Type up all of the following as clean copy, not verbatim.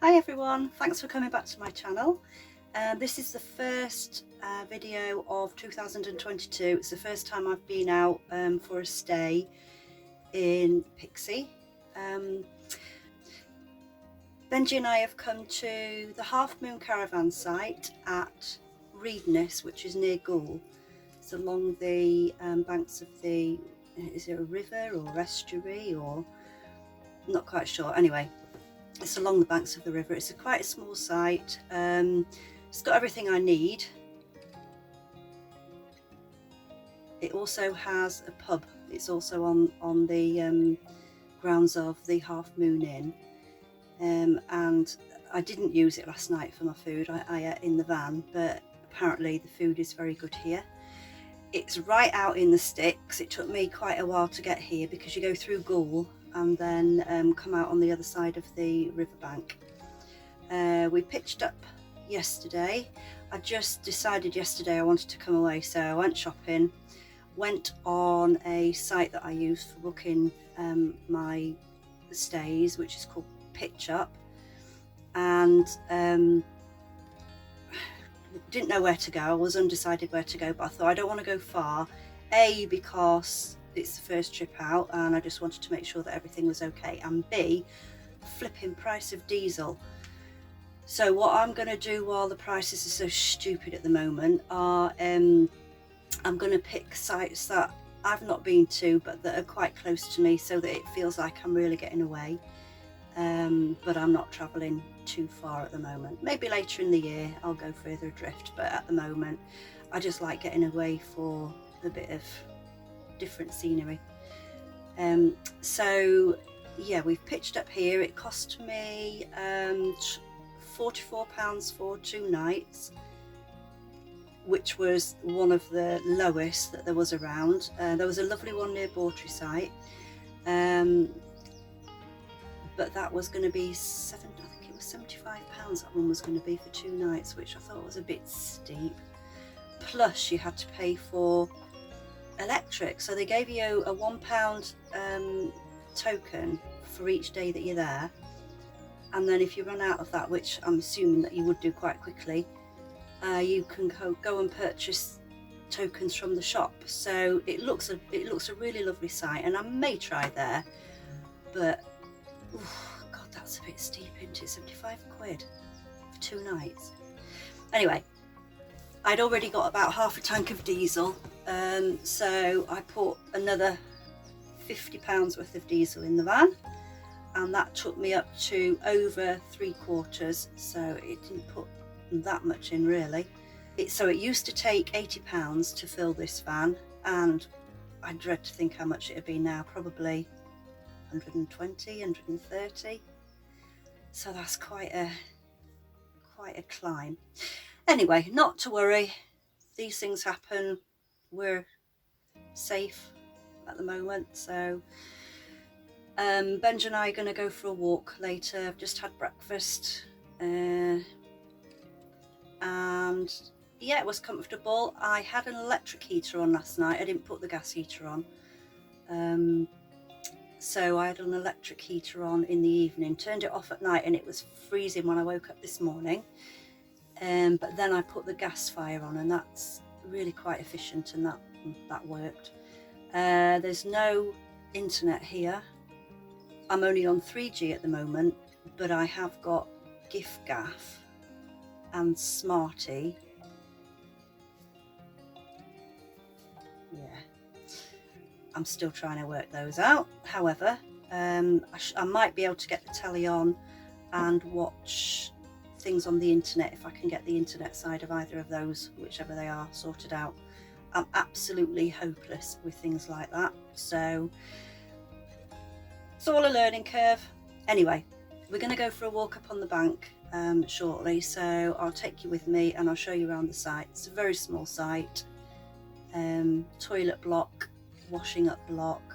Hi everyone, thanks for coming back to my channel. This is the first video of 2022. It's the first time I've been out for a stay in Pixie. Benji and I have come to the Half Moon caravan site at Reedness, which is near Goole. It's along the banks of the, is it a river or estuary, or I'm not quite sure. Anyway, it's along the banks of the river. It's quite a small site. It's got everything I need. It also has a pub. It's also on the grounds of the Half Moon Inn. And I didn't use it last night for my food. I ate in the van, but apparently the food is very good here. It's right out in the sticks. It took me quite a while to get here because you go through Goole and then come out on the other side of the riverbank. We pitched up yesterday. I just decided yesterday I wanted to come away, so I went shopping, went on a site that I use for booking my stays, which is called Pitch Up, and didn't know where to go. I was undecided where to go, but I thought I don't want to go far, A, because it's the first trip out and I just wanted to make sure that everything was okay, and B, flipping price of diesel. So what I'm going to do while the prices are so stupid at the moment are I'm going to pick sites that I've not been to but that are quite close to me, so that it feels like I'm really getting away, but I'm not travelling too far at the moment. Maybe later in the year I'll go further adrift, but at the moment I just like getting away for a bit of different scenery. So yeah, we've pitched up here. It cost me £44 for 2 nights, which was one of the lowest that there was around. There was a lovely one near Bawtry site, but that was going to be £75 that one was going to be for 2 nights, which I thought was a bit steep. Plus you had to pay for electric, so they gave you a £1 token for each day that you're there, and then if you run out of that, which I'm assuming that you would do quite quickly, you can go and purchase tokens from the shop. So it looks a really lovely site, and I may try there, but God, that's a bit steep, isn't it? 75 quid for 2 nights. Anyway, I'd already got about half a tank of diesel, so I put another £50 worth of diesel in the van, and that took me up to over 3/4, so it didn't put that much in really. So it used to take £80 to fill this van, and I dread to think how much it would be now, probably 120, 130. So that's quite a climb. Anyway, not to worry, these things happen. We're safe at the moment. So Benji and I are going to go for a walk later. I've just had breakfast, and yeah, it was comfortable. I had an electric heater on last night. I didn't put the gas heater on, so I had an electric heater on in the evening, turned it off at night, and it was freezing when I woke up this morning. But then I put the gas fire on, and that's really quite efficient, and that worked. There's no internet here. I'm only on 3G at the moment, but I have got giffgaff and Smarty. Yeah, I'm still trying to work those out. However, I might be able to get the telly on and watch things on the internet if I can get the internet side of either of those, whichever they are, sorted out. I'm absolutely hopeless with things like that, so it's all a learning curve. Anyway, we're going to go for a walk up on the bank shortly, so I'll take you with me and I'll show you around the site. It's a very small site. Toilet block, washing up block.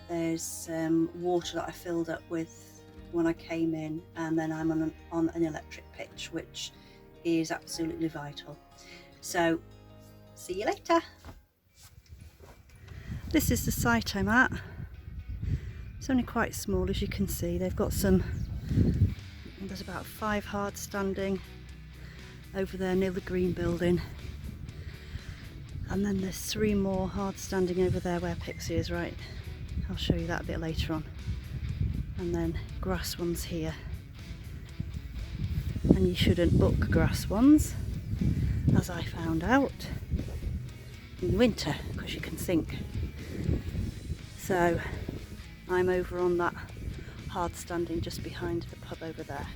There's water that I filled up with when I came in, and then I'm on an electric pitch, which is absolutely vital. So see you later. This is the site I'm at. It's only quite small, as you can see. They've got some there's about 5 hard standing over there near the green building, and then there's 3 more hard standing over there where Pixie is, right? I'll show you that a bit later on. And then grass ones here, and you shouldn't book grass ones, as I found out, in winter because you can sink. So I'm over on that hard standing just behind the pub over there.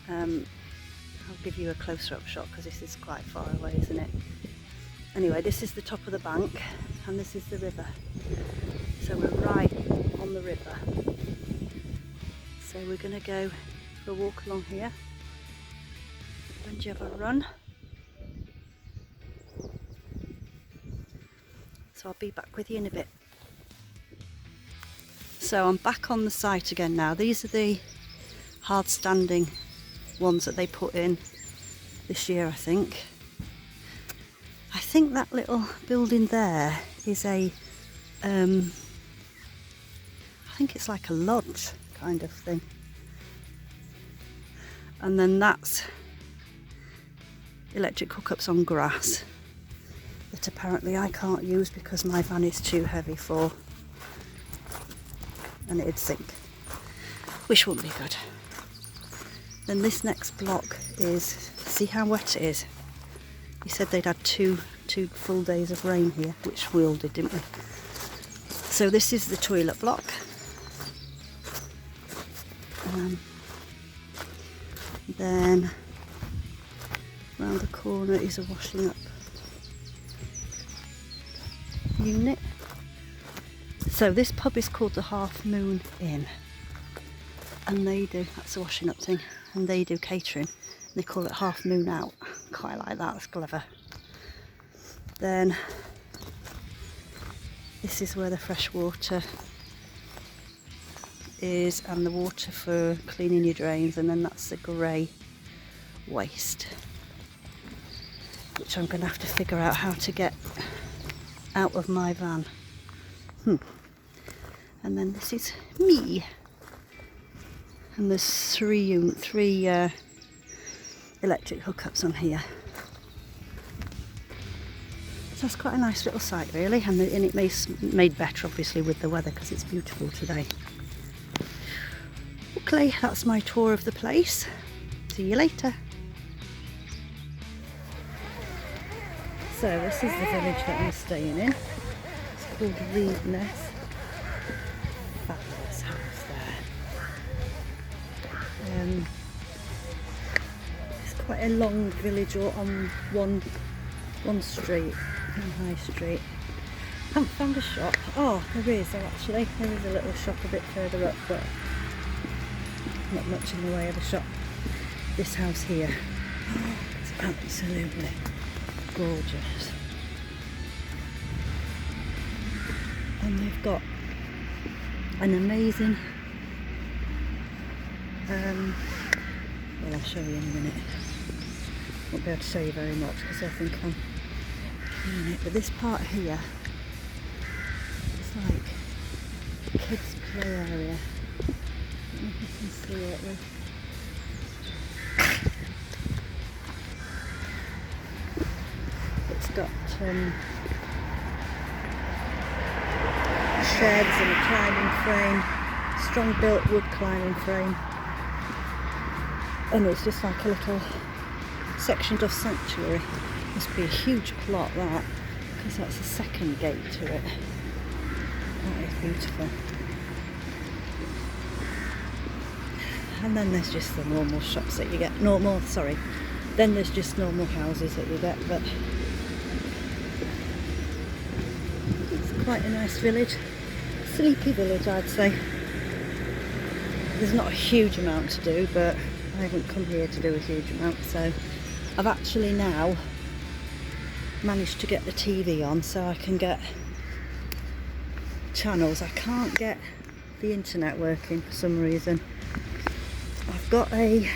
I'll give you a closer up shot because this is quite far away, isn't it? Anyway, this is the top of the bank and this is the river. So we're right on the river. So we're going to go for a walk along here. Benji have a run. So I'll be back with you in a bit. So I'm back on the site again now. These are the hard standing ones that they put in this year, I think. I think that little building there is a I think it's like a lodge kind of thing, and then that's electric hookups on grass that apparently I can't use because my van is too heavy for, and it'd sink, which wouldn't be good. Then this next block is, see how wet it is? He said they'd had two full days of rain here, which we all did, didn't we? So this is the toilet block. Then round the corner is a washing up unit. So this pub is called the Moon Inn, and they do, that's the washing up thing, and they do catering. They call it Half Moon Out. Quite like that, that's clever. Then this is where the fresh water is and the water for cleaning your drains, and then that's the grey waste, which I'm going to have to figure out how to get out of my van. And then this is me, and there's three electric hookups on here. So that's quite a nice little site really, and it made better obviously with the weather because it's beautiful today. Okay, that's my tour of the place. See you later. So this is the village that I'm staying in. It's called Reedness. Fabulous house there. It's quite a long village on one street, one high street. I haven't found a shop. Oh, there is actually. There is a little shop a bit further up, but not much in the way of a shop. This house here, it's absolutely gorgeous. And they've got an amazing, well, I'll show you in a minute. Won't be able to show you very much because I think I'm in it, but this part here, it's like a kids' play area. I don't know if you can see it. It's got sheds and a climbing frame, strong built wood climbing frame, and it's just like a little sectioned off sanctuary. Must be a huge plot that, because that's the second gate to it. That is beautiful. And then there's just the normal shops that you get. Then there's just normal houses that you get, but it's quite a nice village. Sleepy village, I'd say. There's not a huge amount to do, but I haven't come here to do a huge amount, so I've actually now managed to get the TV on so I can get channels. I can't get the internet working for some reason. I've got a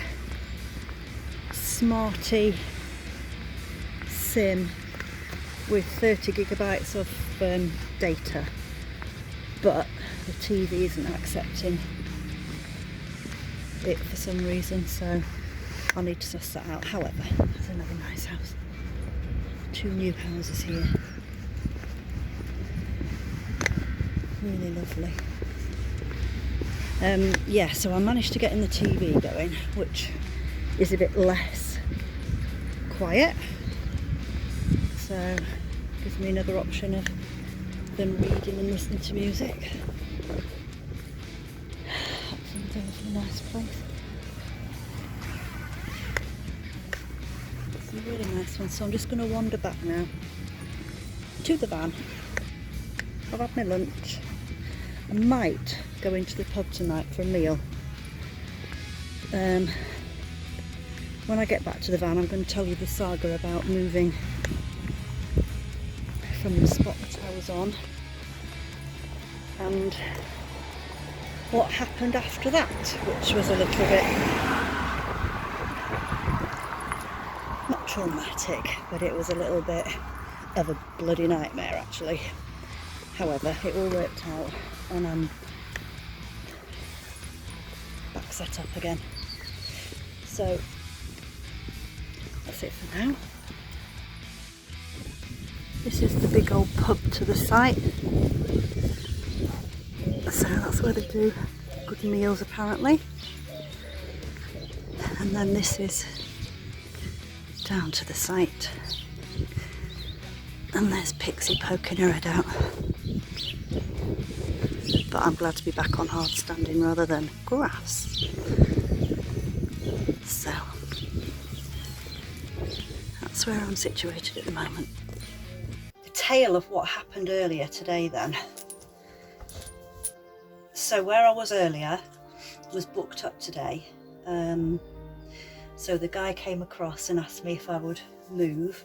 Smarty SIM with 30 gigabytes of data, but the TV isn't accepting bit for some reason, so I'll need to suss that out. However, there's another nice house. 2 new houses here. Really lovely. Yeah, so I managed to get in the TV going, which is a bit less quiet. So gives me another option of them reading and listening to music. That's a nice place. It's a really nice one. So I'm just going to wander back now to the van. I've had my lunch. I might go into the pub tonight for a meal. When I get back to the van, I'm going to tell you the saga about moving from the spot that I was on and what happened after that, which was a little bit not traumatic, but it was a little bit of a bloody nightmare actually. However, it all worked out and I'm back set up again. So that's it for now. This is the big old pub to the site. So that's where they do good meals apparently. And then this is down to the site. And there's Pixie poking her head out. But I'm glad to be back on hard standing rather than grass. So that's where I'm situated at the moment. The tale of what happened earlier today then. So where I was earlier was booked up today. So the guy came across and asked me if I would move.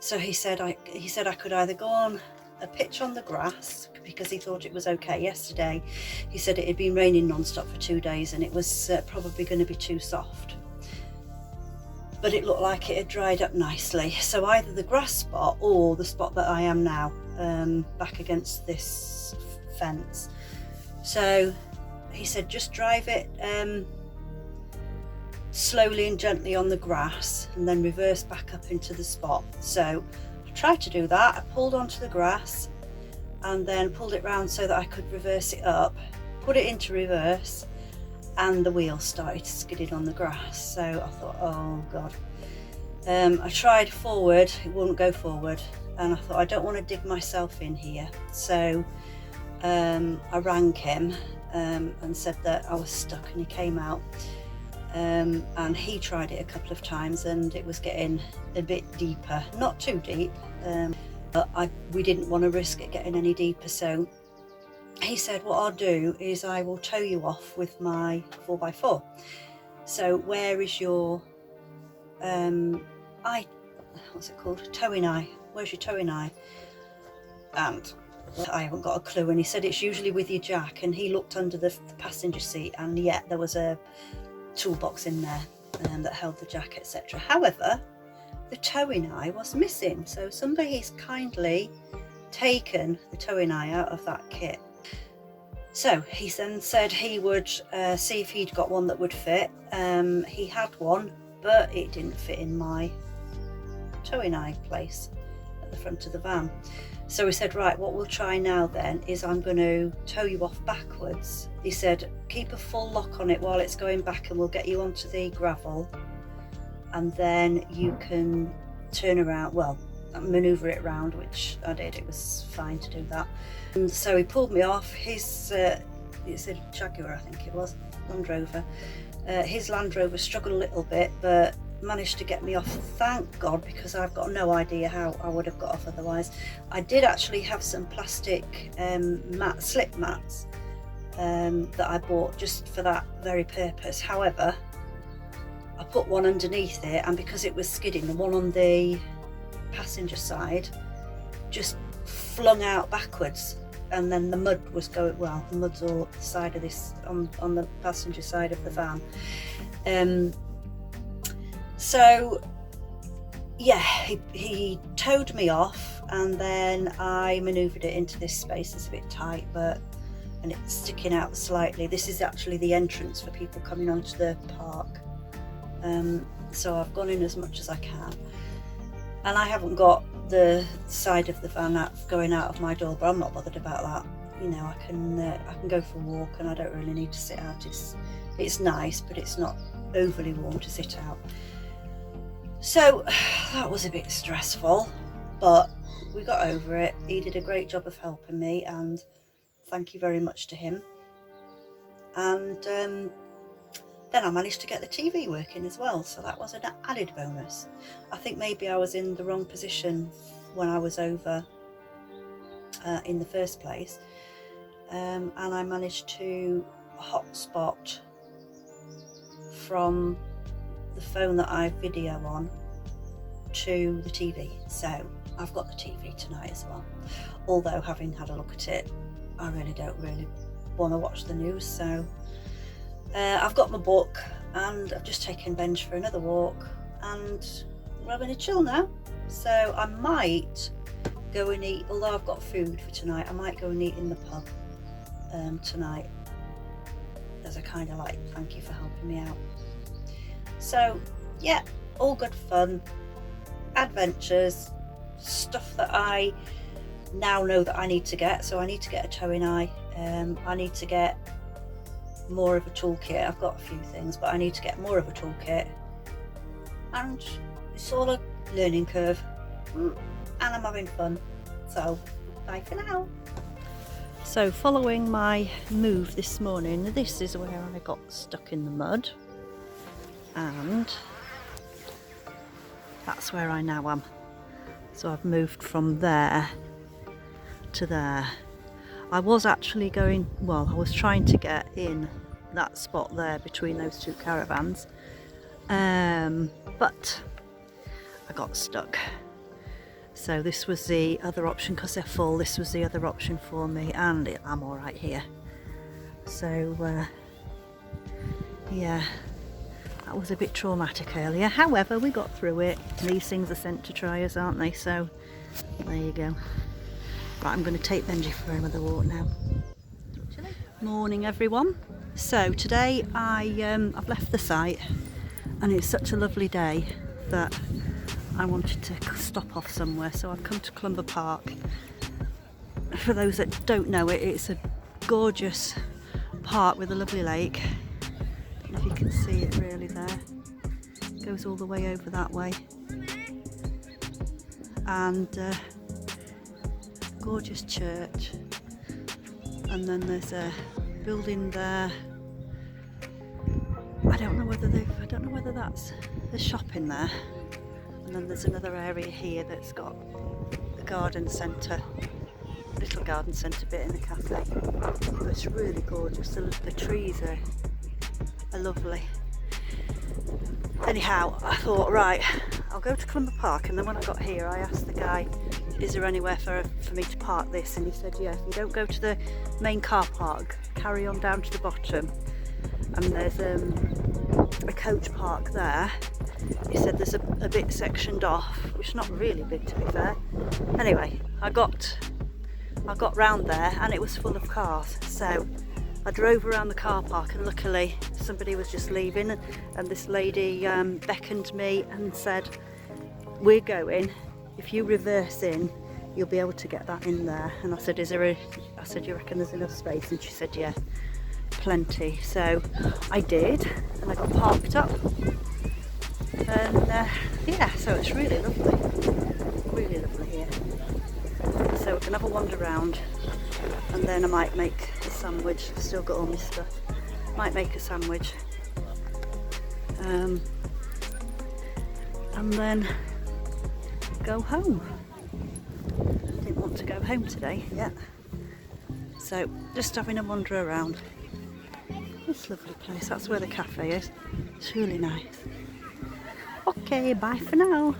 So he said I could either go on a pitch on the grass because he thought it was okay. Yesterday he said it had been raining non-stop for 2 days and it was probably going to be too soft, but it looked like it had dried up nicely. So either the grass spot or the spot that I am now, back against this fence. So he said just drive it slowly and gently on the grass and then reverse back up into the spot. So I tried to do that. I pulled onto the grass and then pulled it round so that I could reverse it up, put it into reverse, and the wheels started skidding on the grass. So I thought, oh God. I tried forward, it wouldn't go forward, and I thought I don't want to dig myself in here. So I rang him and said that I was stuck, and he came out. And he tried it a couple of times and it was getting a bit deeper, not too deep, but we didn't want to risk it getting any deeper. So he said what I'll do is I will tow you off with my 4x4. So where is your what's it called, towing eye? Where's your towing eye? And I haven't got a clue. And he said it's usually with your jack, and he looked under the passenger seat and yeah, there was a toolbox in there that held the jack, etc. However, the towing eye was missing, so somebody's kindly taken the towing eye out of that kit. So he then said he would see if he'd got one that would fit. He had one, but it didn't fit in my towing eye place at the front of the van. So he said, right, what we'll try now then is I'm going to tow you off backwards. He said, keep a full lock on it while it's going back and we'll get you onto the gravel and then you can turn around, well, manoeuvre it around, which I did. It was fine to do that. And so he pulled me off. It's a Jaguar, I think it was, Land Rover. His Land Rover struggled a little bit, but managed to get me off, thank God, because I've got no idea how I would have got off otherwise. I did actually have some plastic slip mats that I bought just for that very purpose. However, I put one underneath it, and because it was skidding, the one on the passenger side just flung out backwards, and then the mud was going, well, the mud's all up the side of this, on the passenger side of the van. So yeah, he towed me off, and then I manoeuvred it into this space. It's a bit tight, but and it's sticking out slightly. This is actually the entrance for people coming onto the park. So I've gone in as much as I can, and I haven't got the side of the van going out of my door, but I'm not bothered about that. You know, I can go for a walk, and I don't really need to sit out. It's nice, but it's not overly warm to sit out. So that was a bit stressful, but we got over it. He did a great job of helping me, and thank you very much to him. And then I managed to get the TV working as well, so that was an added bonus. I think maybe I was in the wrong position when I was over in the first place, and I managed to hotspot from the phone that I video on to the TV. So I've got the TV tonight as well, although having had a look at it, I don't really want to watch the news. So I've got my book, and I've just taken Benji for another walk, and we're having a chill now. So I might go and eat, although I've got food for tonight, I might go and eat in the pub tonight as a kind of like thank you for helping me out. So yeah, all good fun, adventures, stuff that I now know that I need to get. So I need to get a towing eye, I need to get more of a toolkit. I've got a few things, but I need to get more of a toolkit, and it's all a learning curve, and I'm having fun. So bye for now. So following my move this morning, this is where I got stuck in the mud, and that's where I now am. So I've moved from there to there. I was actually I was trying to get in that spot there between those two caravans, but I got stuck. So this was the other option, because they're full. This was the other option for me, and I'm all right here. So yeah, that was a bit traumatic earlier. However, we got through it. These things are sent to try us, aren't they? So there you go. Right, I'm going to take Benji for another walk now. Morning, everyone. So today I've left the site, and it's such a lovely day that I wanted to stop off somewhere. So I've come to Cumberland Park. For those that don't know it, it's a gorgeous park with a lovely lake. I don't know if you can see it really there. It goes all the way over that way. And gorgeous church, and then there's a building there. I don't know whether that's a shop in there, and then there's another area here that's got a garden centre, little garden centre bit in a cafe. But it's really gorgeous. The trees are lovely. Anyhow, I thought, right, I'll go to Cumberland Park, and then when I got here I asked the guy, is there anywhere for me to park this? And he said, yeah, if you don't go to the main car park, carry on down to the bottom, and there's a coach park there. He said there's a bit sectioned off, which is not really big, to be fair. Anyway, I got round there, and it was full of cars. So I drove around the car park, and luckily somebody was just leaving, and this lady beckoned me and said, we're going, if you reverse in, you'll be able to get that in there. And I said, I said, you reckon there's enough space? And she said, yeah, plenty. So I did, and I got parked up, and yeah, so it's really lovely here. So we can have a wander around, and then I might make a sandwich. I've still got all my stuff. Might make a sandwich, and then go home. I didn't want to go home today yet, so just having a wander around. This lovely place, that's where the cafe is. It's really nice. Okay, bye for now.